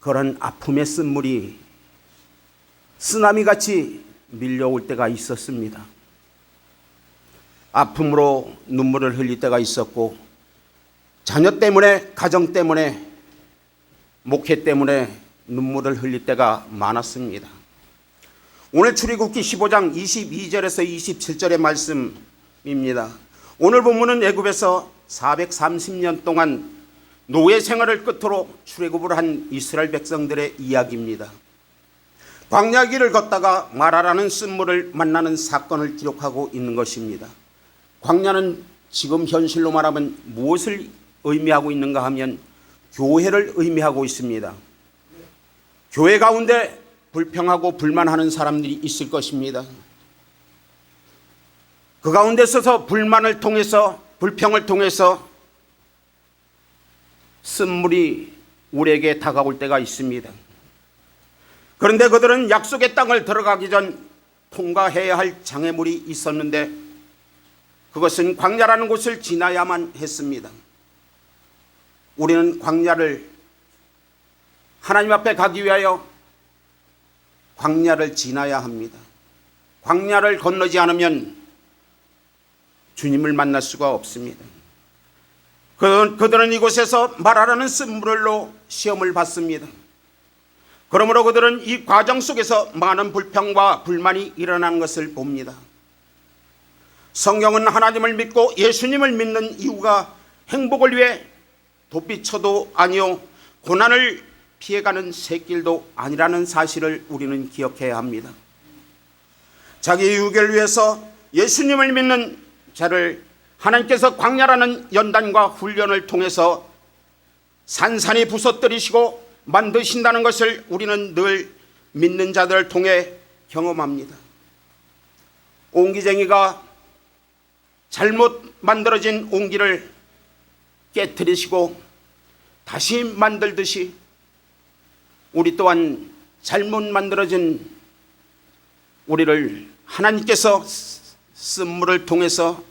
그런 아픔의 쓴물이 쓰나미같이 밀려올 때가 있었습니다. 아픔으로 눈물을 흘릴 때가 있었고, 자녀 때문에, 가정 때문에, 목회 때문에 눈물을 흘릴 때가 많았습니다. 오늘 출애굽기 15장 22절에서 27절의 말씀입니다. 오늘 본문은 애굽에서 430년 동안 노예 생활을 끝으로 출애굽을 한 이스라엘 백성들의 이야기입니다. 광야 길을 걷다가 마라라는 쓴물을 만나는 사건을 기록하고 있는 것입니다. 광야는 지금 현실로 말하면 무엇을 의미하고 있는가 하면 교회를 의미하고 있습니다. 교회 가운데 불평하고 불만하는 사람들이 있을 것입니다. 그 가운데 서서 불만을 통해서, 불평을 통해서 쓴물이 우리에게 다가올 때가 있습니다. 그런데 그들은 약속의 땅을 들어가기 전 통과해야 할 장애물이 있었는데 그것은 광야라는 곳을 지나야만 했습니다. 우리는 광야를, 하나님 앞에 가기 위하여 광야를 지나야 합니다. 광야를 건너지 않으면 주님을 만날 수가 없습니다. 그들은 이곳에서 마라라는 쓴물로 시험을 받습니다. 그러므로 그들은 이 과정 속에서 많은 불평과 불만이 일어나는 것을 봅니다. 성경은 하나님을 믿고 예수님을 믿는 이유가 행복을 위해 도피처도 아니요 고난을 피해가는 새길도 아니라는 사실을 우리는 기억해야 합니다. 자기의 유익을 위해서 예수님을 믿는 자를 하나님께서 광야라는 연단과 훈련을 통해서 산산이 부서뜨리시고 만드신다는 것을 우리는 늘 믿는 자들을 통해 경험합니다. 옹기쟁이가 잘못 만들어진 옹기를 깨트리시고 다시 만들듯이 우리 또한 잘못 만들어진 우리를 하나님께서 쓴물을 통해서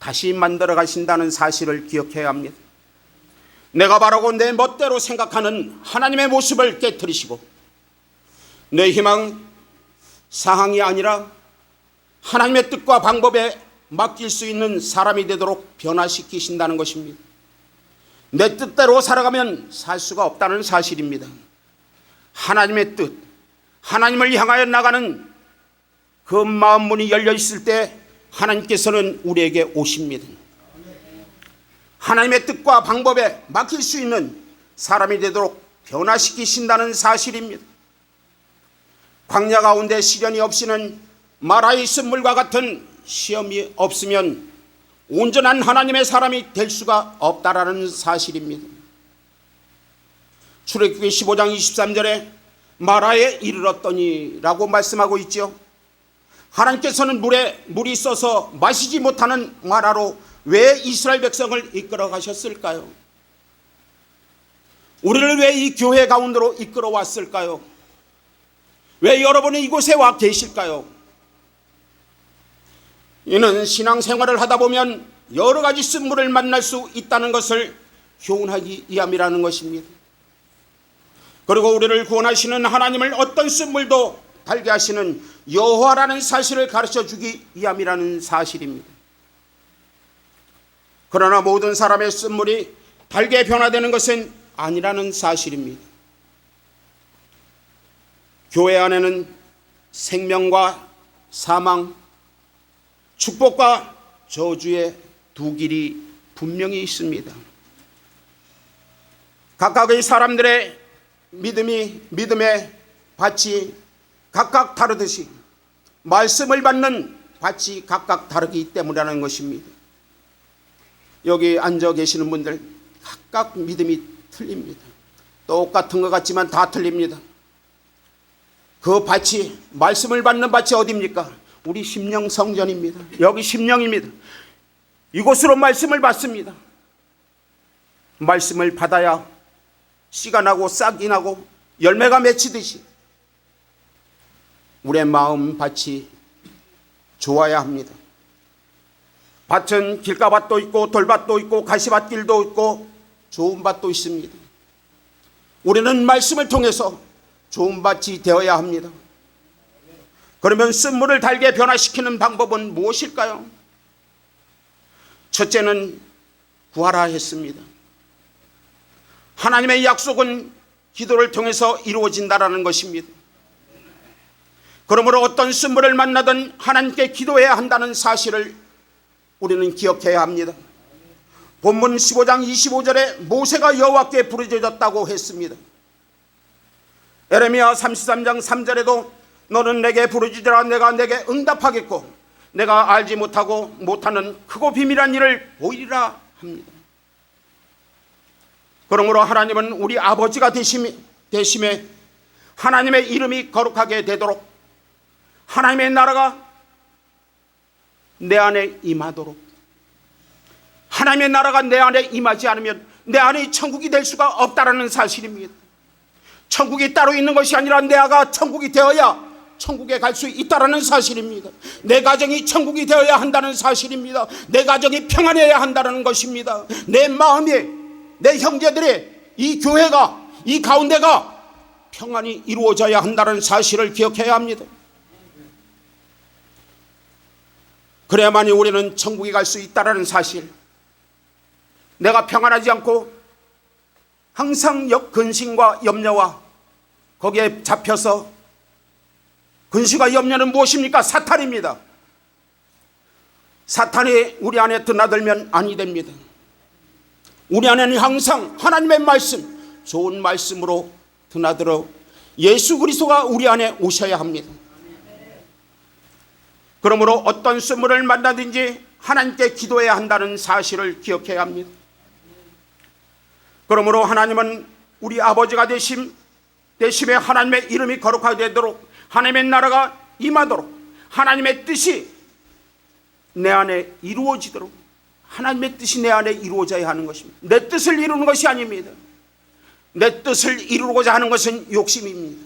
다시 만들어 가신다는 사실을 기억해야 합니다. 내가 바라고 내 멋대로 생각하는 하나님의 모습을 깨트리시고 내 희망 사항이 아니라 하나님의 뜻과 방법에 맡길 수 있는 사람이 되도록 변화시키신다는 것입니다. 내 뜻대로 살아가면 살 수가 없다는 사실입니다. 하나님의 뜻, 하나님을 향하여 나가는 그 마음 문이 열려 있을 때 하나님께서는 우리에게 오십니다. 하나님의 뜻과 방법에 맡길 수 있는 사람이 되도록 변화시키신다는 사실입니다. 광야 가운데 시련이 없이는 마라의 쓴물과 같은 시험이 없으면 온전한 하나님의 사람이 될 수가 없다라는 사실입니다. 출애굽기 15장 23절에 마라에 이르렀더니 라고 말씀하고 있죠. 하나님께서는 물이 있어서 마시지 못하는 마라로 왜 이스라엘 백성을 이끌어 가셨을까요? 우리를 왜 이 교회 가운데로 이끌어 왔을까요? 왜 여러분이 이곳에 와 계실까요? 이는 신앙생활을 하다 보면 여러 가지 쓴물을 만날 수 있다는 것을 교훈하기 위함이라는 것입니다. 그리고 우리를 구원하시는 하나님을 어떤 쓴물도 달게 하시는 여호와라는 사실을 가르쳐주기 위함이라는 사실입니다. 그러나 모든 사람의 쓴물이 달게 변화되는 것은 아니라는 사실입니다. 교회 안에는 생명과 사망, 축복과 저주의 두 길이 분명히 있습니다. 각각의 사람들의 믿음의 밭이 각각 다르듯이 말씀을 받는 밭이 각각 다르기 때문이라는 것입니다. 여기 앉아 계시는 분들 각각 믿음이 틀립니다. 똑같은 것 같지만 다 틀립니다. 그 밭이, 말씀을 받는 밭이 어디입니까? 우리 심령 성전입니다. 여기 심령입니다. 이곳으로 말씀을 받습니다. 말씀을 받아야 씨가 나고 싹이 나고 열매가 맺히듯이 우리의 마음 밭이 좋아야 합니다. 밭은 길가밭도 있고 돌밭도 있고 가시밭길도 있고 좋은 밭도 있습니다. 우리는 말씀을 통해서 도움받지 되어야 합니다. 그러면 쓴물을 달게 변화시키는 방법은 무엇일까요? 첫째는 구하라 했습니다. 하나님의 약속은 기도를 통해서 이루어진다라는 것입니다. 그러므로 어떤 쓴물을 만나든 하나님께 기도해야 한다는 사실을 우리는 기억해야 합니다. 본문 15장 25절에 모세가 여호와께 부르짖었다고 했습니다. 에레미야 33장 3절에도 너는 내게 부르짖으라 내가 내게 응답하겠고 내가 알지 못하고 못하는 크고 비밀한 일을 보이리라 합니다. 그러므로 하나님은 우리 아버지가 되심에 하나님의 이름이 거룩하게 되도록 하나님의 나라가 내 안에 임하도록, 하나님의 나라가 내 안에 임하지 않으면 내 안에 천국이 될 수가 없다라는 사실입니다. 천국이 따로 있는 것이 아니라 내가 천국이 되어야 천국에 갈 수 있다라는 사실입니다. 내 가정이 천국이 되어야 한다는 사실입니다. 내 가정이 평안해야 한다는 것입니다. 내 마음이, 내 형제들의 이 교회가, 이 가운데가 평안이 이루어져야 한다는 사실을 기억해야 합니다. 그래야만이 우리는 천국에 갈 수 있다는 사실, 내가 평안하지 않고 항상 근심과 염려와 거기에 잡혀서, 근심과 염려는 무엇입니까? 사탄입니다. 사탄이 우리 안에 드나들면 아니 됩니다. 우리 안에는 항상 하나님의 말씀, 좋은 말씀으로 드나들어 예수 그리스도가 우리 안에 오셔야 합니다. 그러므로 어떤 쓴물을 만나든지 하나님께 기도해야 한다는 사실을 기억해야 합니다. 그러므로 하나님은 우리 아버지가 되심에 하나님의 이름이 거룩하게 되도록, 하나님의 나라가 임하도록, 하나님의 뜻이 내 안에 이루어지도록, 하나님의 뜻이 내 안에 이루어져야 하는 것입니다. 내 뜻을 이루는 것이 아닙니다. 내 뜻을 이루고자 하는 것은 욕심입니다.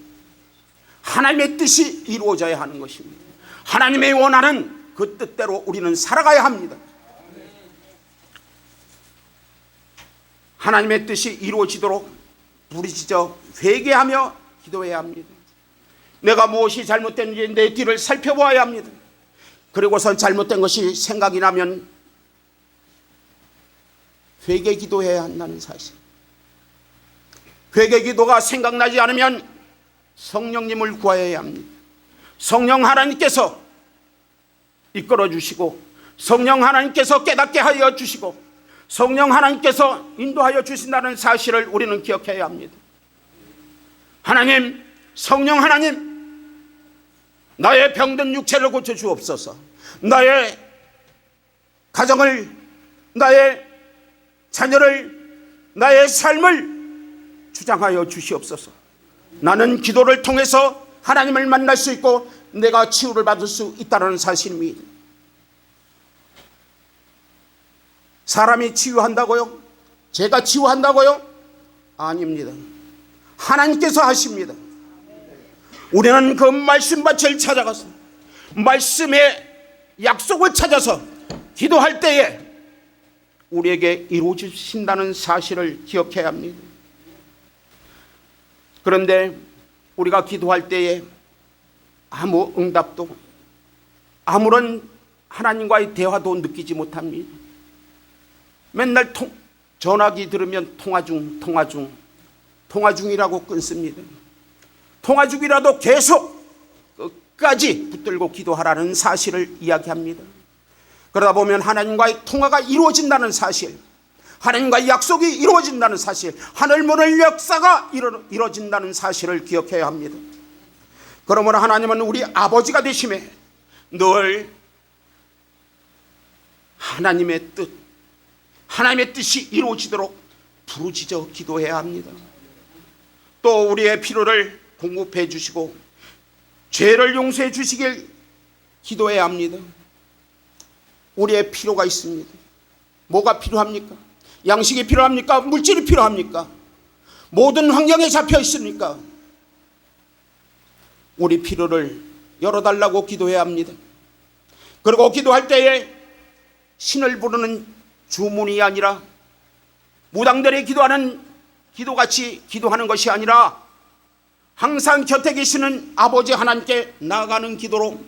하나님의 뜻이 이루어져야 하는 것입니다. 하나님의 원하는 그 뜻대로 우리는 살아가야 합니다. 하나님의 뜻이 이루어지도록 부르짖어 회개하며 기도해야 합니다. 내가 무엇이 잘못됐는지 내 뒤를 살펴보아야 합니다. 그리고선 잘못된 것이 생각이 나면 회개 기도해야 한다는 사실. 회개 기도가 생각나지 않으면 성령님을 구하여야 합니다. 성령 하나님께서 이끌어 주시고, 성령 하나님께서 깨닫게 하여 주시고, 성령 하나님께서 인도하여 주신다는 사실을 우리는 기억해야 합니다. 하나님, 성령 하나님, 나의 병든 육체를 고쳐 주옵소서. 나의 가정을, 나의 자녀를, 나의 삶을 주장하여 주시옵소서. 나는 기도를 통해서 하나님을 만날 수 있고 내가 치유를 받을 수 있다는 사실입니다. 사람이 치유한다고요? 제가 치유한다고요? 아닙니다. 하나님께서 하십니다. 우리는 그 말씀밭을 찾아가서 말씀의 약속을 찾아서 기도할 때에 우리에게 이루어지신다는 사실을 기억해야 합니다. 그런데 우리가 기도할 때에 아무 응답도, 아무런 하나님과의 대화도 느끼지 못합니다. 맨날 전화기 들으면 통화 중이라고 끊습니다. 통화 중이라도 계속 끝까지 붙들고 기도하라는 사실을 이야기합니다. 그러다 보면 하나님과의 통화가 이루어진다는 사실, 하나님과의 약속이 이루어진다는 사실, 하늘문을 역사가 이루어진다는 사실을 기억해야 합니다. 그러므로 하나님은 우리 아버지가 되심에 늘 하나님의 뜻이 이루어지도록 부르짖어 기도해야 합니다. 또 우리의 필요를 공급해 주시고 죄를 용서해 주시길 기도해야 합니다. 우리의 필요가 있습니다. 뭐가 필요합니까? 양식이 필요합니까? 물질이 필요합니까? 모든 환경에 잡혀 있습니까? 우리 필요를 열어달라고 기도해야 합니다. 그리고 기도할 때에 신을 부르는 주문이 아니라 무당들이 기도하는 기도같이 기도하는 것이 아니라 항상 곁에 계시는 아버지 하나님께 나아가는 기도로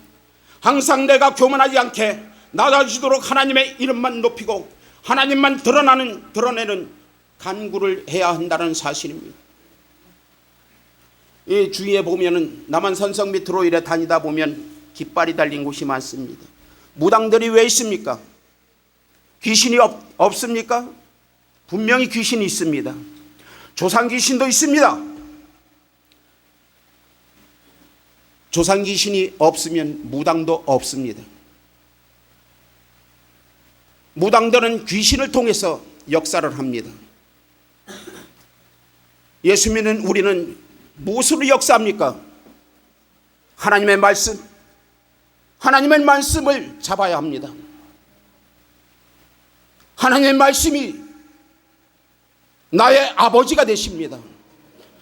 항상 내가 교만하지 않게 낮아지도록 하나님의 이름만 높이고 하나님만 드러내는 간구를 해야 한다는 사실입니다. 이 주위에 보면은 남한산성 밑으로 이래 다니다 보면 깃발이 달린 곳이 많습니다. 무당들이 왜 있습니까? 귀신이 없습니까? 분명히 귀신이 있습니다. 조상 귀신도 있습니다. 조상 귀신이 없으면 무당도 없습니다. 무당들은 귀신을 통해서 역사를 합니다. 예수 믿는 우리는 무엇으로 역사합니까? 하나님의 말씀, 하나님의 말씀을 잡아야 합니다. 하나님의 말씀이 나의 아버지가 되십니다.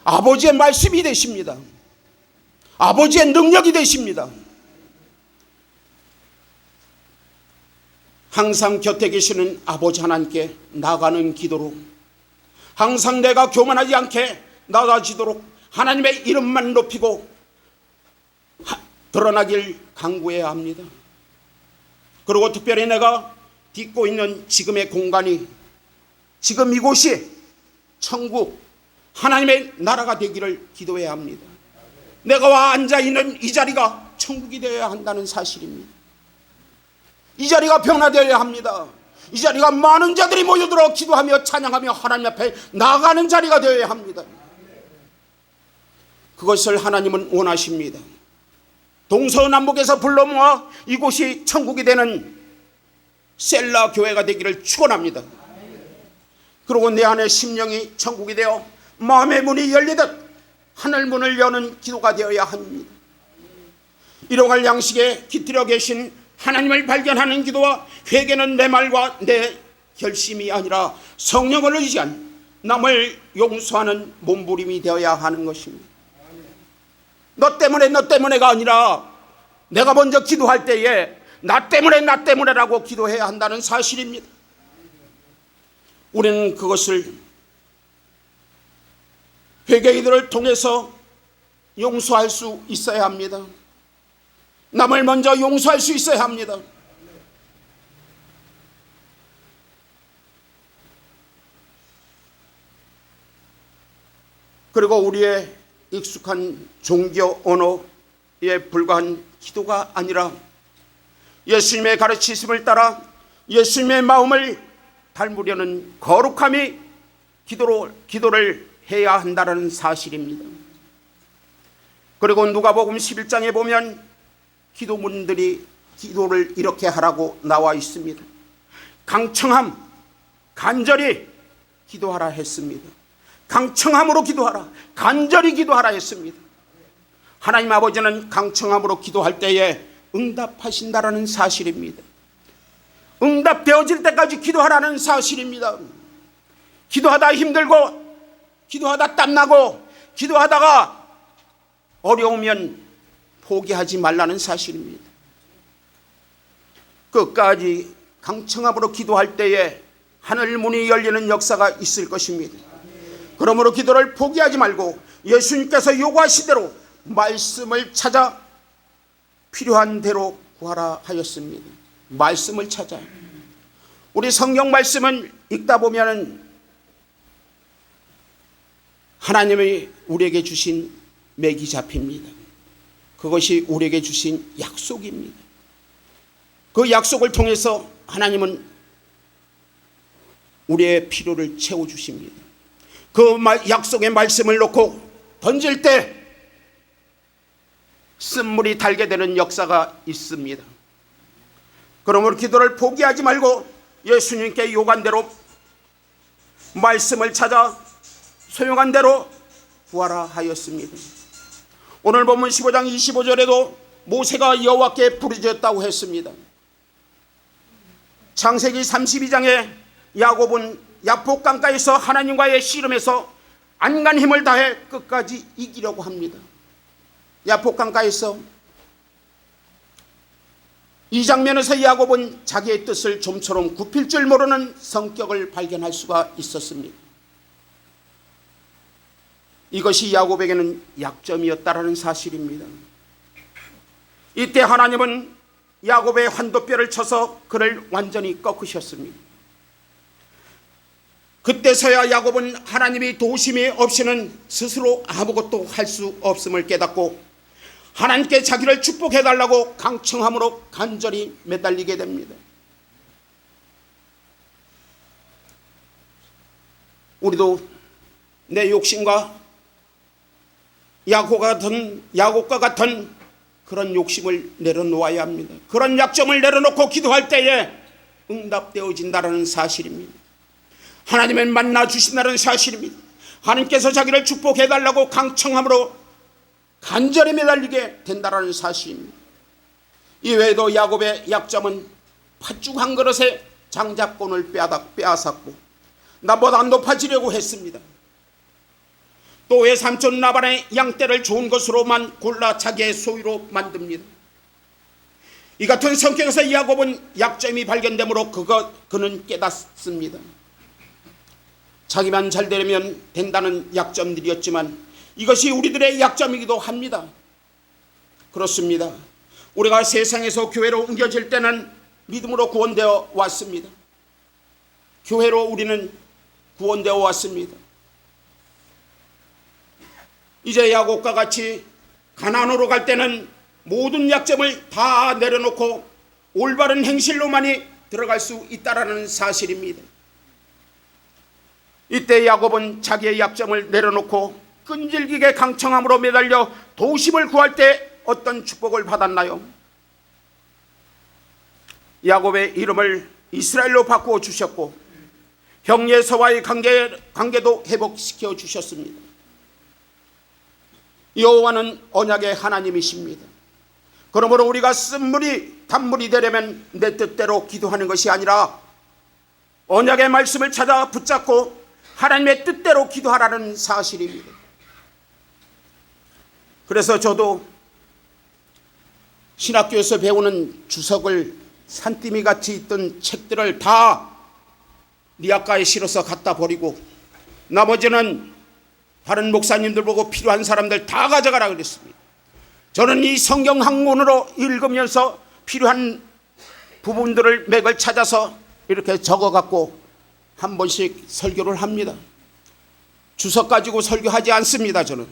아버지의 말씀이 되십니다. 아버지의 능력이 되십니다. 항상 곁에 계시는 아버지 하나님께 나가는 기도로 항상 내가 교만하지 않게 나아지도록 하나님의 이름만 높이고 드러나길 간구해야 합니다. 그리고 특별히 내가 딛고 있는 지금의 공간이, 지금 이곳이 천국 하나님의 나라가 되기를 기도해야 합니다. 내가 와 앉아있는 이 자리가 천국이 되어야 한다는 사실입니다. 이 자리가 변화되어야 합니다. 이 자리가 많은 자들이 모여들어 기도하며 찬양하며 하나님 앞에 나아가는 자리가 되어야 합니다. 그것을 하나님은 원하십니다. 동서남북에서 불러 모아 이곳이 천국이 되는 셀라 교회가 되기를 축원합니다. 그리고 내 안에 심령이 천국이 되어 마음의 문이 열리듯 하늘 문을 여는 기도가 되어야 합니다. 일용할 양식에 깃들여 계신 하나님을 발견하는 기도와 회개는 내 말과 내 결심이 아니라 성령을 의지한 남을 용서하는 몸부림이 되어야 하는 것입니다. 너 때문에가 아니라 내가 먼저 기도할 때에 나 때문에라고 기도해야 한다는 사실입니다. 우리는 그것을 회개 기도를 통해서 용서할 수 있어야 합니다. 남을 먼저 용서할 수 있어야 합니다. 그리고 우리의 익숙한 종교 언어에 불과한 기도가 아니라 예수님의 가르치심을 따라 예수님의 마음을 닮으려는 거룩함이 기도를 해야 한다는 사실입니다. 그리고 누가복음 11장에 보면 기도문들이 기도를 이렇게 하라고 나와 있습니다. 강청함, 간절히 기도하라 했습니다. 강청함으로 기도하라, 간절히 기도하라 했습니다. 하나님 아버지는 강청함으로 기도할 때에 응답하신다라는 사실입니다. 응답되어질 때까지 기도하라는 사실입니다. 기도하다 힘들고 기도하다 땀나고 기도하다가 어려우면 포기하지 말라는 사실입니다. 끝까지 강청함으로 기도할 때에 하늘 문이 열리는 역사가 있을 것입니다. 그러므로 기도를 포기하지 말고 예수님께서 요구하신 대로 말씀을 찾아 필요한 대로 구하라 하였습니다. 말씀을 찾아. 우리 성경 말씀을 읽다 보면 하나님이 우리에게 주신 맥이 잡힙니다. 그것이 우리에게 주신 약속입니다. 그 약속을 통해서 하나님은 우리의 필요를 채워주십니다. 그 약속의 말씀을 놓고 던질 때 쓴물이 달게 되는 역사가 있습니다. 그러므로 기도를 포기하지 말고 예수님께 요구한 대로 말씀을 찾아 소용한 대로 구하라 하였습니다. 오늘 본문 15장 25절에도 모세가 여호와께 부르짖었다고 했습니다. 창세기 32장에 야곱은 야복강가에서 하나님과의 씨름에서 안간 힘을 다해 끝까지 이기려고 합니다. 야복강가에서 이 장면에서 야곱은 자기의 뜻을 좀처럼 굽힐 줄 모르는 성격을 발견할 수가 있었습니다. 이것이 야곱에게는 약점이었다라는 사실입니다. 이때 하나님은 야곱의 환도뼈를 쳐서 그를 완전히 꺾으셨습니다. 그때서야 야곱은 하나님이 도우심이 없이는 스스로 아무것도 할 수 없음을 깨닫고 하나님께 자기를 축복해달라고 강청함으로 간절히 매달리게 됩니다. 우리도 내 욕심과 야곱과 같은 그런 욕심을 내려놓아야 합니다. 그런 약점을 내려놓고 기도할 때에 응답되어진다는 사실입니다. 하나님을 만나 주신다는 사실입니다. 하나님께서 자기를 축복해달라고 강청함으로 간절히 매달리게 된다는 사실입니다. 이외에도 야곱의 약점은 팥죽 한 그릇에 장자권을 빼앗았고 나보다 높아지려고 했습니다. 또 외삼촌 라반의 양떼를 좋은 것으로만 골라 자기의 소유로 만듭니다. 이 같은 성격에서 야곱은 약점이 발견되므로 그는 깨닫습니다. 자기만 잘 되려면 된다는 약점들이었지만 이것이 우리들의 약점이기도 합니다. 그렇습니다. 우리가 세상에서 교회로 옮겨질 때는 믿음으로 구원되어 왔습니다. 교회로 우리는 구원되어 왔습니다. 이제 야곱과 같이 가나안으로 갈 때는 모든 약점을 다 내려놓고 올바른 행실로만이 들어갈 수 있다라는 사실입니다. 이때 야곱은 자기의 약점을 내려놓고 끈질기게 강청함으로 매달려 도심을 구할 때 어떤 축복을 받았나요? 야곱의 이름을 이스라엘로 바꾸어 주셨고 형제서와의 관계도 회복시켜 주셨습니다. 여호와는 언약의 하나님이십니다. 그러므로 우리가 쓴물이 단물이 되려면 내 뜻대로 기도하는 것이 아니라 언약의 말씀을 찾아 붙잡고 하나님의 뜻대로 기도하라는 사실입니다. 그래서 저도 신학교에서 배우는 주석을 산더미 같이 있던 책들을 다 리아카에 실어서 갖다 버리고 나머지는 다른 목사님들 보고 필요한 사람들 다 가져가라 그랬습니다. 저는 이 성경 학문으로 읽으면서 필요한 부분들을 맥을 찾아서 이렇게 적어갖고 한 번씩 설교를 합니다. 주석 가지고 설교하지 않습니다. 저는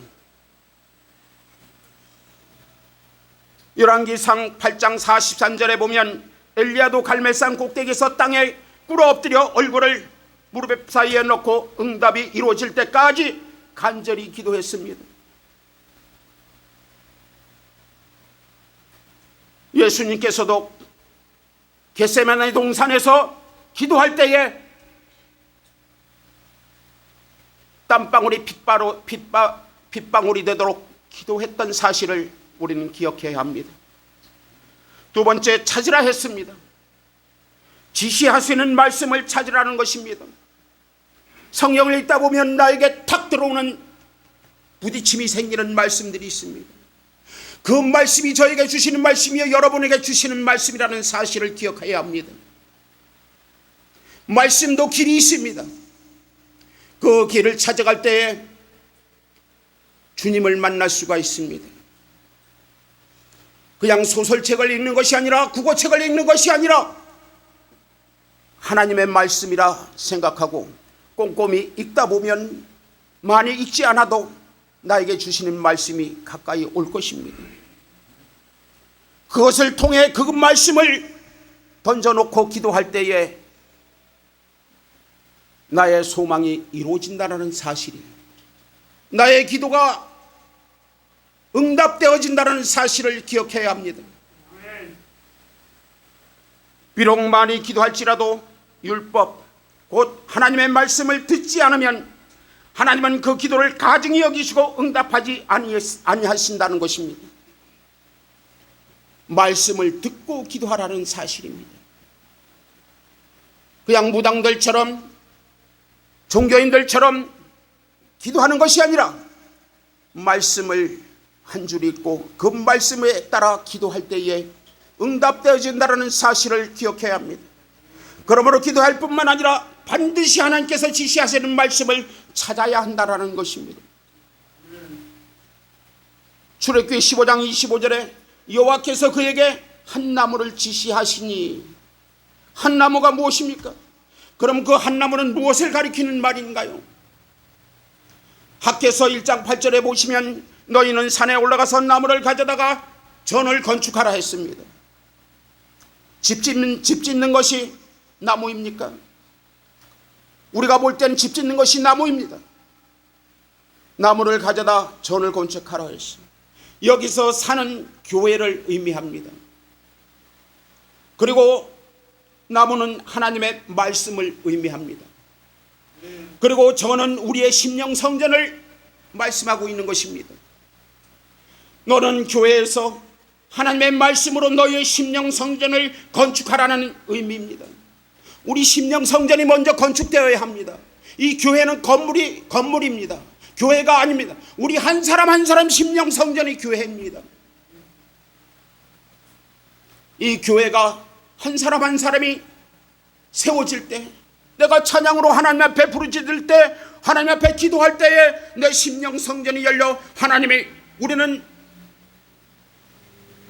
열왕기상 8장 43절에 보면 엘리야도 갈멜산 꼭대기에서 땅에 꿇어 엎드려 얼굴을 무릎 사이에 넣고 응답이 이루어질 때까지 간절히 기도했습니다. 예수님께서도 겟세마네 동산에서 기도할 때에 땀방울이 핏방울이 되도록 기도했던 사실을 우리는 기억해야 합니다. 두 번째, 찾으라 했습니다. 지시하시는 말씀을 찾으라는 것입니다. 성경을 읽다 보면 나에게 탁 들어오는 부딪힘이 생기는 말씀들이 있습니다. 그 말씀이 저에게 주시는 말씀이요 여러분에게 주시는 말씀이라는 사실을 기억해야 합니다. 말씀도 길이 있습니다. 그 길을 찾아갈 때에 주님을 만날 수가 있습니다. 그냥 소설책을 읽는 것이 아니라 국어책을 읽는 것이 아니라 하나님의 말씀이라 생각하고 꼼꼼히 읽다 보면 많이 읽지 않아도 나에게 주시는 말씀이 가까이 올 것입니다. 그것을 통해 그 말씀을 던져놓고 기도할 때에 나의 소망이 이루어진다는 사실이, 나의 기도가 응답되어진다는 사실을 기억해야 합니다. 비록 많이 기도할지라도 율법 곧 하나님의 말씀을 듣지 않으면 하나님은 그 기도를 가증히 여기시고 응답하지 아니하신다는 것입니다. 말씀을 듣고 기도하라는 사실입니다. 그냥 무당들처럼 종교인들처럼 기도하는 것이 아니라 말씀을 한 줄 읽고 그 말씀에 따라 기도할 때에 응답되어진다는 사실을 기억해야 합니다. 그러므로 기도할 뿐만 아니라 반드시 하나님께서 지시하시는 말씀을 찾아야 한다는 것입니다. 출애굽기 15장 25절에 여호와께서 그에게 한 나무를 지시하시니, 한 나무가 무엇입니까? 그럼 그 한 나무는 무엇을 가리키는 말인가요? 학개서 1장 8절에 보시면 너희는 산에 올라가서 나무를 가져다가 전을 건축하라 했습니다. 집 짓는 것이 나무입니까? 우리가 볼 때는 집 짓는 것이 나무입니다. 나무를 가져다 전을 건축하라 했습니다. 여기서 산은 교회를 의미합니다. 그리고 나무는 하나님의 말씀을 의미합니다. 그리고 전은 우리의 심령 성전을 말씀하고 있는 것입니다. 너는 교회에서 하나님의 말씀으로 너희의 심령 성전을 건축하라는 의미입니다. 우리 심령 성전이 먼저 건축되어야 합니다. 이 교회는 건물입니다. 교회가 아닙니다. 우리 한 사람 한 사람 심령 성전이 교회입니다. 이 교회가 한 사람 한 사람이 세워질 때, 내가 찬양으로 하나님 앞에 부르짖을 때, 하나님 앞에 기도할 때에 내 심령 성전이 열려 우리는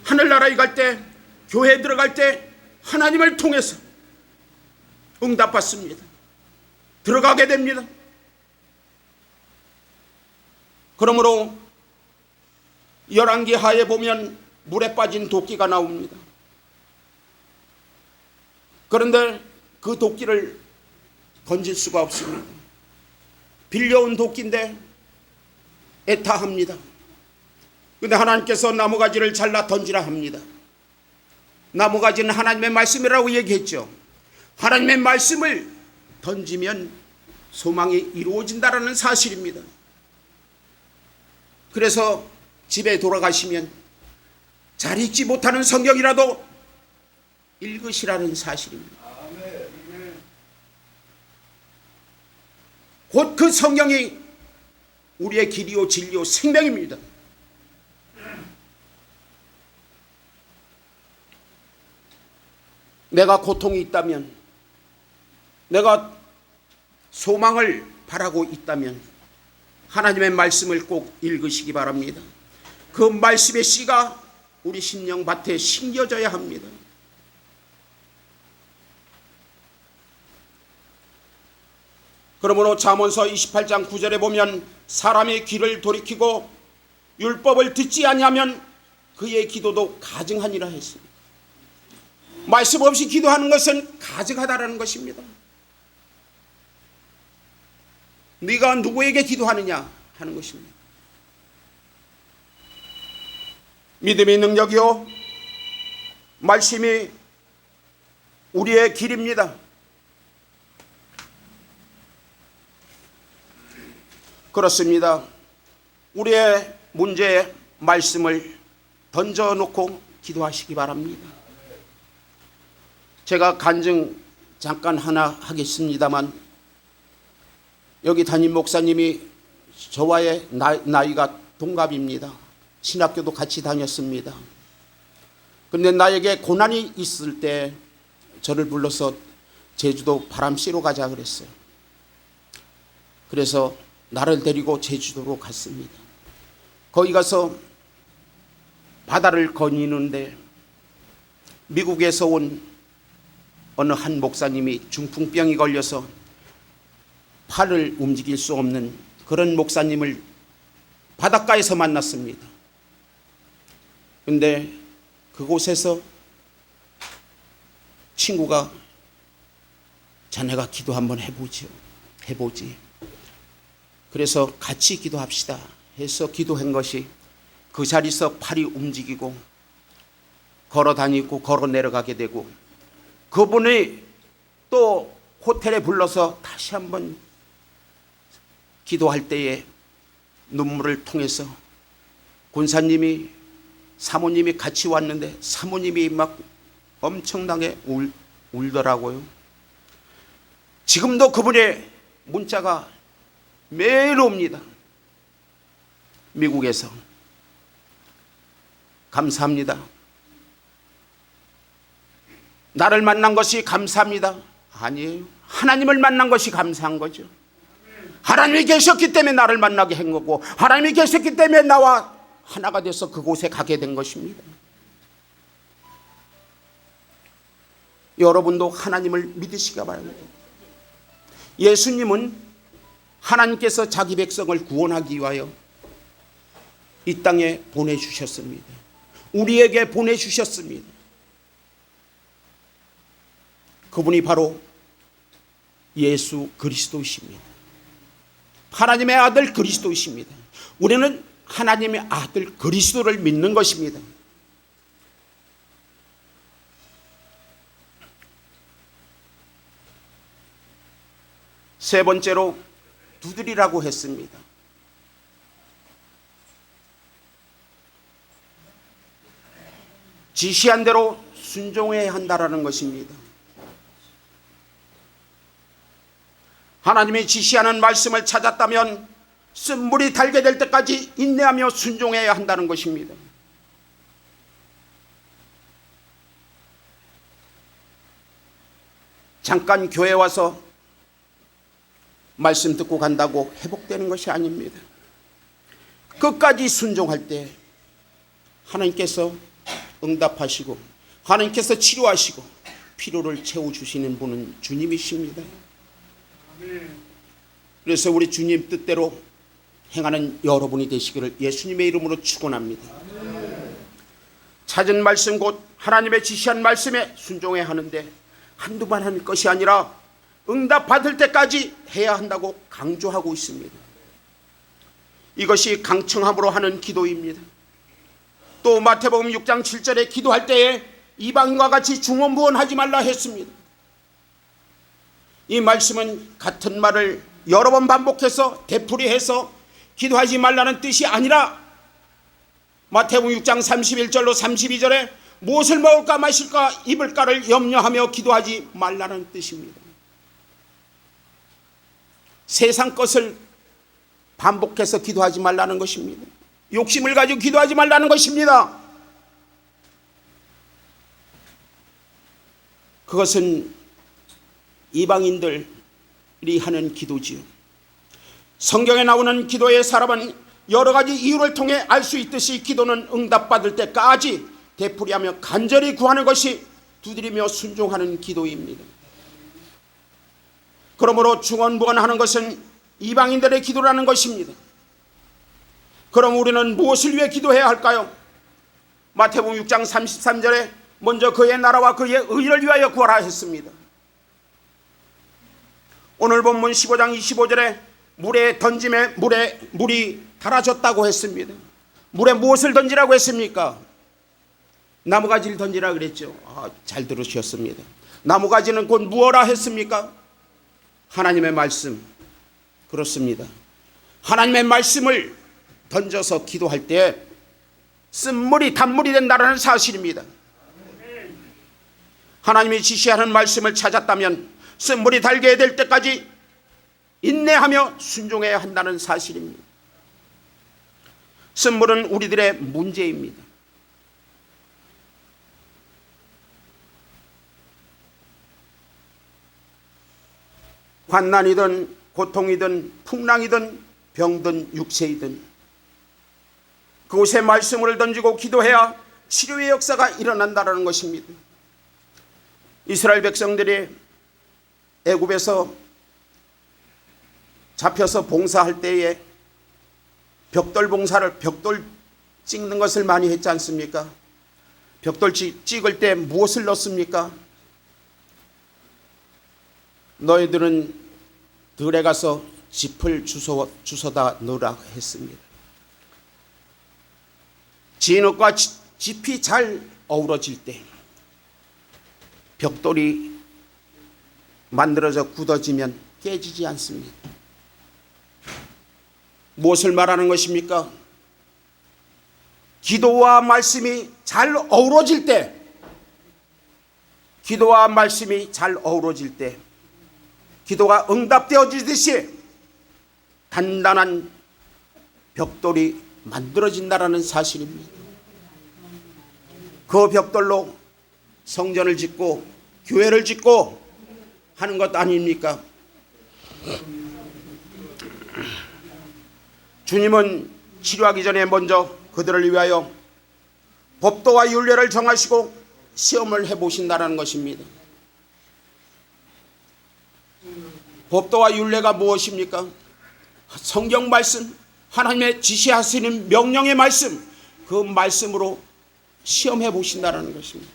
하늘나라에 갈 때, 교회에 들어갈 때 하나님을 통해서 응답받습니다. 들어가게 됩니다. 그러므로 열왕기 하에 보면 물에 빠진 도끼가 나옵니다. 그런데 그 도끼를 건질 수가 없습니다. 빌려온 도끼인데 애타합니다. 그런데 하나님께서 나무가지를 잘라 던지라 합니다. 나무가지는 하나님의 말씀이라고 얘기했죠. 하나님의 말씀을 던지면 소망이 이루어진다는 사실입니다. 그래서 집에 돌아가시면 잘 읽지 못하는 성경이라도 읽으시라는 사실입니다. 곧 그 성경이 우리의 길이요 진리요 생명입니다. 내가 고통이 있다면, 내가 소망을 바라고 있다면 하나님의 말씀을 꼭 읽으시기 바랍니다. 그 말씀의 씨가 우리 심령밭에 심겨져야 합니다. 그러므로 잠언서 28장 9절에 보면 사람의 귀를 돌이키고 율법을 듣지 아니하면 그의 기도도 가증하니라 했습니다. 말씀 없이 기도하는 것은 가증하다라는 것입니다. 네가 누구에게 기도하느냐 하는 것입니다. 믿음의 능력이요 말씀이 우리의 길입니다. 그렇습니다. 우리의 문제에 말씀을 던져놓고 기도하시기 바랍니다. 제가 간증 잠깐 하나 하겠습니다만, 여기 담임 목사님이 저와의 나이가 동갑입니다. 신학교도 같이 다녔습니다. 그런데 나에게 고난이 있을 때 저를 불러서 제주도 바람 쐬러 가자 그랬어요. 그래서 나를 데리고 제주도로 갔습니다. 거기 가서 바다를 거니는데 미국에서 온 어느 한 목사님이 중풍병이 걸려서 팔을 움직일 수 없는 그런 목사님을 바닷가에서 만났습니다. 그런데 그곳에서 친구가 자네가 기도 한번 해보지. 그래서 같이 기도합시다 해서 기도한 것이 그 자리에서 팔이 움직이고 걸어 다니고 걸어 내려가게 되고, 그분이 또 호텔에 불러서 다시 한번 기도할 때에 눈물을 통해서 권사님이 사모님이 같이 왔는데 사모님이 막 엄청나게 울더라고요. 지금도 그분의 문자가 매일 옵니다. 미국에서. 감사합니다. 나를 만난 것이 감사합니다. 아니에요. 하나님을 만난 것이 감사한 거죠. 하나님이 계셨기 때문에 나를 만나게 한 거고, 하나님이 계셨기 때문에 나와 하나가 돼서 그곳에 가게 된 것입니다. 여러분도 하나님을 믿으시기 바랍니다. 예수님은 하나님께서 자기 백성을 구원하기 위하여 이 땅에 보내주셨습니다. 우리에게 보내주셨습니다. 그분이 바로 예수 그리스도이십니다. 하나님의 아들 그리스도이십니다. 우리는 하나님의 아들 그리스도를 믿는 것입니다. 세 번째로 두드리라고 했습니다. 지시한 대로 순종해야 한다라는 것입니다. 하나님이 지시하는 말씀을 찾았다면 쓴물이 달게 될 때까지 인내하며 순종해야 한다는 것입니다. 잠깐 교회 와서 말씀 듣고 간다고 회복되는 것이 아닙니다. 끝까지 순종할 때 하나님께서 응답하시고 하나님께서 치료하시고 필요를 채워주시는 분은 주님이십니다. 그래서 우리 주님 뜻대로 행하는 여러분이 되시기를 예수님의 이름으로 축원합니다. 찾은 말씀 곧 하나님의 지시한 말씀에 순종해야 하는데 한두 번 하는 것이 아니라 응답받을 때까지 해야 한다고 강조하고 있습니다. 이것이 강청함으로 하는 기도입니다. 또 마태복음 6장 7절에 기도할 때에 이방인과 같이 중언부언하지 말라 했습니다. 이 말씀은 같은 말을 여러 번 반복해서 되풀이해서 기도하지 말라는 뜻이 아니라 마태복음 6장 31절로 32절에 무엇을 먹을까 마실까 입을까를 염려하며 기도하지 말라는 뜻입니다. 세상 것을 반복해서 기도하지 말라는 것입니다. 욕심을 가지고 기도하지 말라는 것입니다. 그것은 이방인들이 하는 기도지요. 성경에 나오는 기도의 사람은 여러 가지 이유를 통해 알 수 있듯이 기도는 응답받을 때까지 되풀이하며 간절히 구하는 것이 두드리며 순종하는 기도입니다. 그러므로 중언부언하는 것은 이방인들의 기도라는 것입니다. 그럼 우리는 무엇을 위해 기도해야 할까요? 마태복음 6장 33절에 먼저 그의 나라와 그의 의를 위하여 구하라 했습니다. 오늘 본문 15장 25절에 물에 던짐에 물이 달아졌다고 했습니다. 물에 무엇을 던지라고 했습니까? 나무가지를 던지라 그랬죠. 잘 들으셨습니다. 나무가지는 곧 무엇라 했습니까? 하나님의 말씀. 그렇습니다. 하나님의 말씀을 던져서 기도할 때 쓴물이 단물이 된다는 사실입니다. 하나님이 지시하는 말씀을 찾았다면 쓴물이 달게 될 때까지 인내하며 순종해야 한다는 사실입니다. 쓴물은 우리들의 문제입니다. 환난이든 고통이든 풍랑이든 병든 육체이든 그곳에 말씀을 던지고 기도해야 치료의 역사가 일어난다는 것입니다. 이스라엘 백성들이 애굽에서 잡혀서 봉사할 때에 벽돌 봉사를 벽돌 찍는 것을 많이 했지 않습니까? 벽돌 찍을 때 무엇을 넣습니까? 너희들은 들에 가서 짚을 주워다 넣으라 했습니다. 진흙과 짚이 잘 어우러질 때 벽돌이 만들어져 굳어지면 깨지지 않습니다. 무엇을 말하는 것입니까? 기도와 말씀이 잘 어우러질 때, 기도와 말씀이 잘 어우러질 때 기도가 응답되어지듯이 단단한 벽돌이 만들어진다는 사실입니다. 그 벽돌로 성전을 짓고 교회를 짓고 하는 것 아닙니까? 주님은 치료하기 전에 먼저 그들을 위하여 법도와 율례를 정하시고 시험을 해보신다는 것입니다. 법도와 율례가 무엇입니까? 성경 말씀, 하나님의 지시하시는 명령의 말씀, 그 말씀으로 시험해 보신다는 것입니다.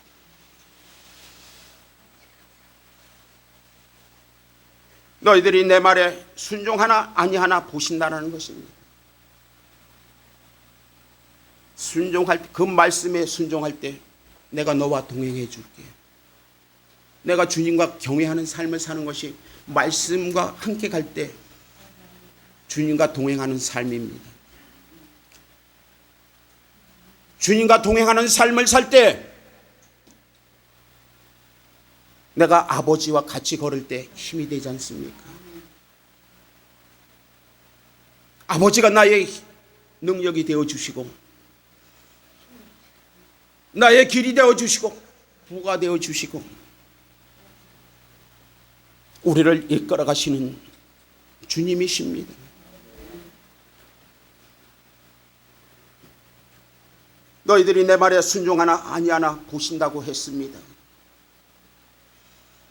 너희들이 내 말에 순종하나 아니하나 보신다는 것입니다. 순종할 때, 그 말씀에 순종할 때 내가 너와 동행해 줄게. 내가 주님과 경외하는 삶을 사는 것이 말씀과 함께 갈 때 주님과 동행하는 삶입니다. 주님과 동행하는 삶을 살 때 내가 아버지와 같이 걸을 때 힘이 되지 않습니까? 아버지가 나의 능력이 되어주시고 나의 길이 되어주시고 부가 되어주시고 우리를 이끌어 가시는 주님이십니다. 너희들이 내 말에 순종하나 아니하나 보신다고 했습니다.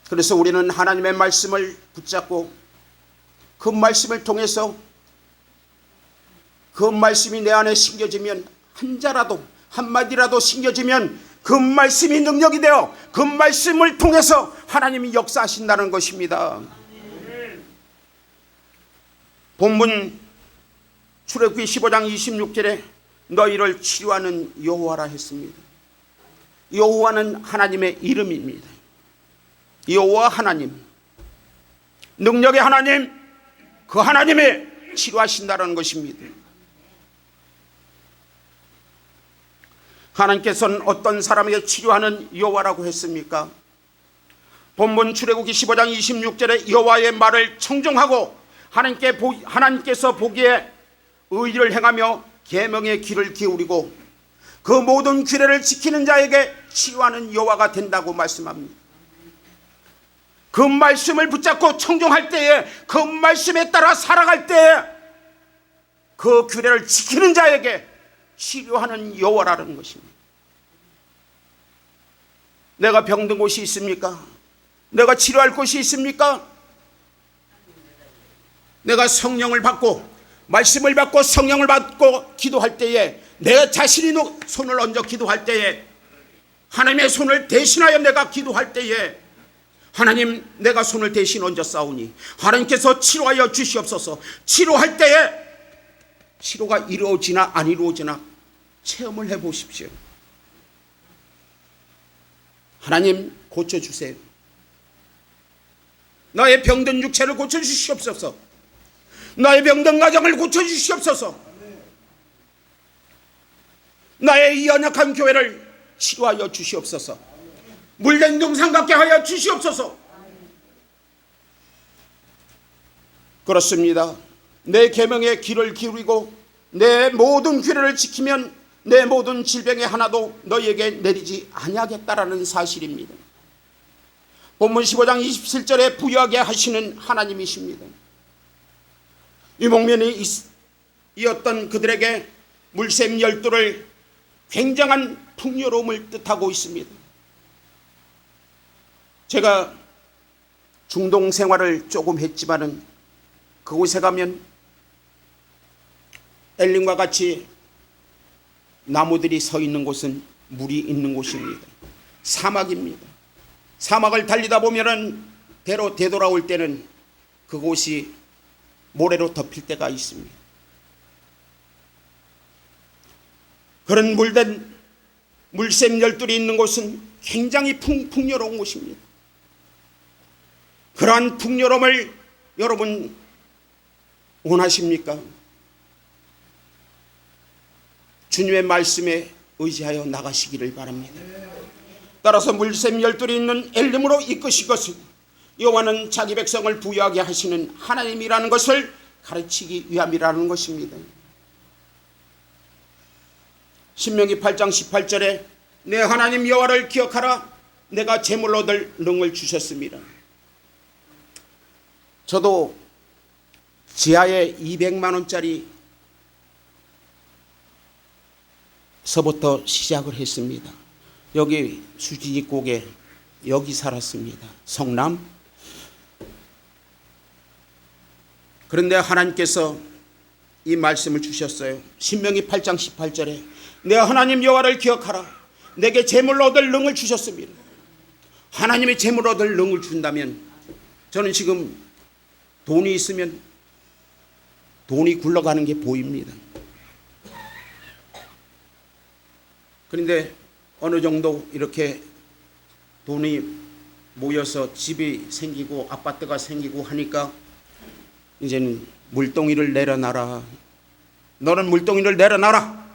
그래서 우리는 하나님의 말씀을 붙잡고 그 말씀을 통해서 그 말씀이 내 안에 심겨지면 한 자라도 한마디라도 심겨지면 그 말씀이 능력이 되어 그 말씀을 통해서 하나님이 역사하신다는 것입니다. 본문 출애굽기 15장 26절에 너희를 치료하는 여호와라 했습니다. 여호와는 하나님의 이름입니다. 여호와 하나님, 능력의 하나님, 그 하나님이 치료하신다는 것입니다. 하나님께서는 어떤 사람에게 치료하는 여호와라고 했습니까? 본문 출애굽기 15장 26절에 여호와의 말을 청종하고 하나님께서 보기에 의를 행하며 계명의 귀를 기울이고 그 모든 규례를 지키는 자에게 치유하는 여호와가 된다고 말씀합니다. 그 말씀을 붙잡고 청종할 때에 그 말씀에 따라 살아갈 때에 그 규례를 지키는 자에게 치료하는 여호와라는 것입니다. 내가 병든 곳이 있습니까? 내가 치료할 곳이 있습니까? 내가 성령을 받고 말씀을 받고 성령을 받고 기도할 때에 내 자신이 손을 얹어 기도할 때에 하나님의 손을 대신하여 내가 기도할 때에 하나님 내가 손을 대신 얹어 싸우니 하나님께서 치료하여 주시옵소서. 치료할 때에 치료가 이루어지나 안 이루어지나 체험을 해보십시오. 하나님 고쳐주세요. 나의 병든 육체를 고쳐주시옵소서. 나의 병든 가정을 고쳐주시옵소서. 나의 연약한 교회를 치료하여 주시옵소서. 물된 동상 같게 하여 주시옵소서. 그렇습니다. 내 계명에 귀를 기울이고 내 모든 규례를 지키면 내 모든 질병의 하나도 너희에게 내리지 아니하겠다라는 사실입니다. 본문 15장 27절에 부유하게 하시는 하나님이십니다. 유목민이 이었던 그들에게 물샘 12를 굉장한 풍요로움을 뜻하고 있습니다. 제가 중동 생활을 조금 했지만은 그곳에 가면 엘림과 같이 나무들이 서 있는 곳은 물이 있는 곳입니다. 사막입니다. 사막을 달리다 보면은 배로 되돌아올 때는 그곳이 모래로 덮일 때가 있습니다. 그런 물샘 12이 있는 곳은 굉장히 풍요로운 곳입니다. 그러한 풍요로움을 여러분 원하십니까? 주님의 말씀에 의지하여 나가시기를 바랍니다. 따라서 물샘 12이 있는 엘림으로 이끄시것은 여호와는 자기 백성을 부유하게 하시는 하나님이라는 것을 가르치기 위함이라는 것입니다. 신명기 8장 18절에 내 하나님 여호와를 기억하라. 내가 제물로 얻을 능을 주셨습니다. 저도 지하에 200만 원짜리 서부터 시작을 했습니다. 여기 수지직곡에 여기 살았습니다. 성남. 그런데 하나님께서 이 말씀을 주셨어요. 신명기 8장 18절에 내 하나님 여호와를 기억하라. 내게 재물로 얻을 능을 주셨습니다. 하나님이 재물로 얻을 능을 준다면 저는 지금 돈이 있으면 돈이 굴러가는 게 보입니다. 그런데 어느 정도 이렇게 돈이 모여서 집이 생기고 아파트가 생기고 하니까 이제는 물동이를 내려놔라. 너는 물동이를 내려놔라.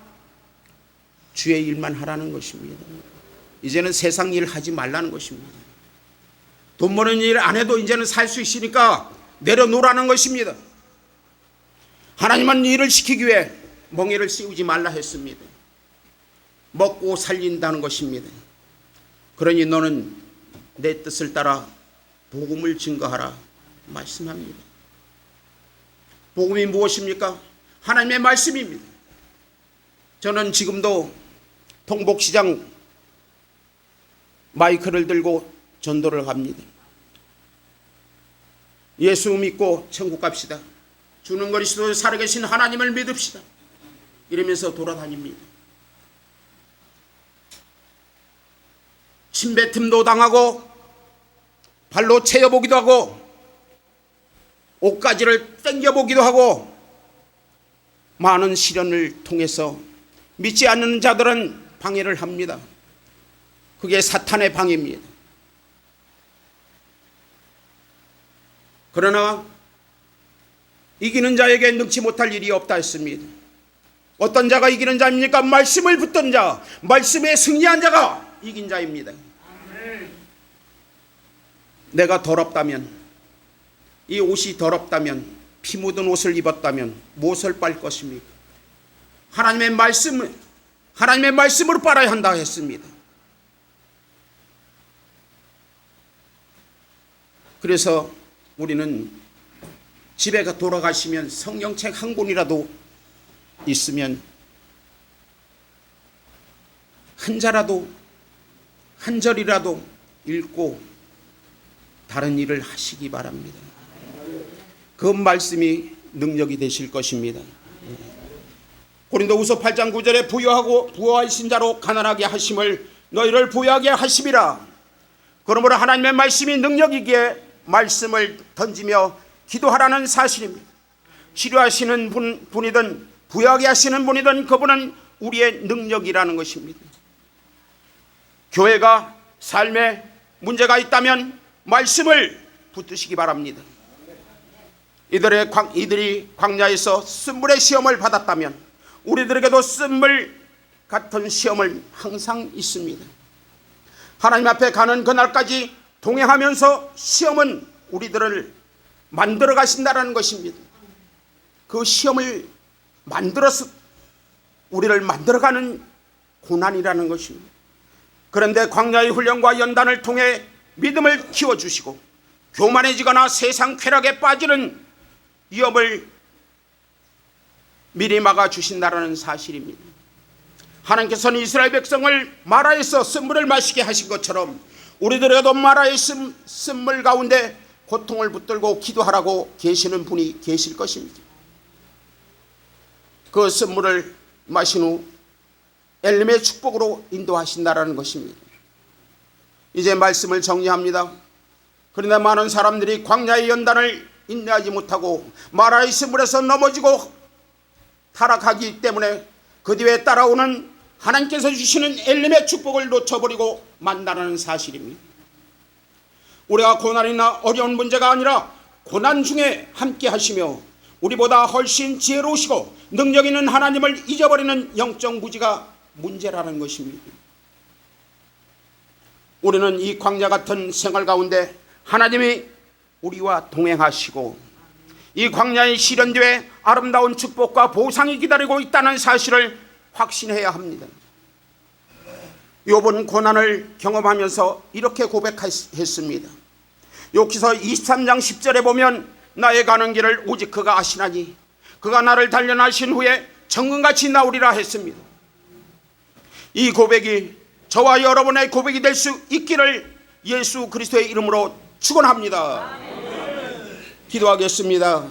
주의 일만 하라는 것입니다. 이제는 세상 일 하지 말라는 것입니다. 돈 버는 일 안 해도 이제는 살 수 있으니까 내려놓으라는 것입니다. 하나님은 일을 시키기 위해 멍에를 씌우지 말라 했습니다. 먹고 살린다는 것입니다. 그러니 너는 내 뜻을 따라 복음을 증거하라 말씀합니다. 복음이 무엇입니까? 하나님의 말씀입니다. 저는 지금도 통복시장 마이크를 들고 전도를 합니다. 예수 믿고 천국 갑시다. 주는 그리스도 살아계신 하나님을 믿읍시다. 이러면서 돌아다닙니다. 침뱉음도 당하고 발로 채여보기도 하고 옷가지를 당겨보기도 하고 많은 시련을 통해서 믿지 않는 자들은 방해를 합니다. 그게 사탄의 방해입니다. 그러나 이기는 자에게 능치 못할 일이 없다 했습니다. 어떤 자가 이기는 자입니까? 말씀을 붙든 자, 말씀에 승리한 자가 이긴 자입니다. 내가 더럽다면, 이 옷이 더럽다면, 피 묻은 옷을 입었다면 무엇을 빨 것입니까? 하나님의 말씀으로 빨아야 한다 했습니다. 그래서 우리는 집에 돌아가시면 성경책 한 권이라도 있으면 한 자라도 한 절이라도 읽고 다른 일을 하시기 바랍니다. 그 말씀이 능력이 되실 것입니다. 고린도후서 8장 9절에 부여하신 자로 가난하게 하심을 너희를 부여하게 하심이라. 그러므로 하나님의 말씀이 능력이기에 말씀을 던지며 기도하라는 사실입니다. 치료하시는 분이든 부여하게 하시는 분이든 그분은 우리의 능력이라는 것입니다. 교회가 삶에 문제가 있다면 말씀을 붙드시기 바랍니다. 이들이 광야에서 쓴물의 시험을 받았다면 우리들에게도 쓴물 같은 시험을 항상 있습니다. 하나님 앞에 가는 그날까지 동행하면서 시험은 우리들을 만들어 가신다는 것입니다. 그 시험을 만들어서 우리를 만들어가는 고난이라는 것입니다. 그런데 광야의 훈련과 연단을 통해 믿음을 키워주시고 교만해지거나 세상 쾌락에 빠지는 위험을 미리 막아주신다는 사실입니다. 하나님께서는 이스라엘 백성을 마라에서 쓴물을 마시게 하신 것처럼 우리들에게도 마라의 쓴물 가운데 고통을 붙들고 기도하라고 계시는 분이 계실 것입니다. 그 쓴물을 마신 후 엘림의 축복으로 인도하신다라는 것입니다. 이제 말씀을 정리합니다. 그런데 많은 사람들이 광야의 연단을 인내하지 못하고 마라의 쓴물에서 넘어지고 타락하기 때문에 그 뒤에 따라오는 하나님께서 주시는 엘림의 축복을 놓쳐버리고 만나라는 사실입니다. 우리가 고난이나 어려운 문제가 아니라 고난 중에 함께 하시며 우리보다 훨씬 지혜로우시고 능력 있는 하나님을 잊어버리는 영적 무지가 문제라는 것입니다. 우리는 이 광야 같은 생활 가운데 하나님이 우리와 동행하시고 이 광야의 시련 뒤에 아름다운 축복과 보상이 기다리고 있다는 사실을 확신해야 합니다. 욥은 고난을 경험하면서 이렇게 고백했습니다. 욥기서 23장 10절에 보면 나의 가는 길을 오직 그가 아시나니 그가 나를 단련하신 후에 정금같이 나오리라 했습니다. 이 고백이 저와 여러분의 고백이 될 수 있기를 예수 그리스도의 이름으로 축원합니다. 기도하겠습니다.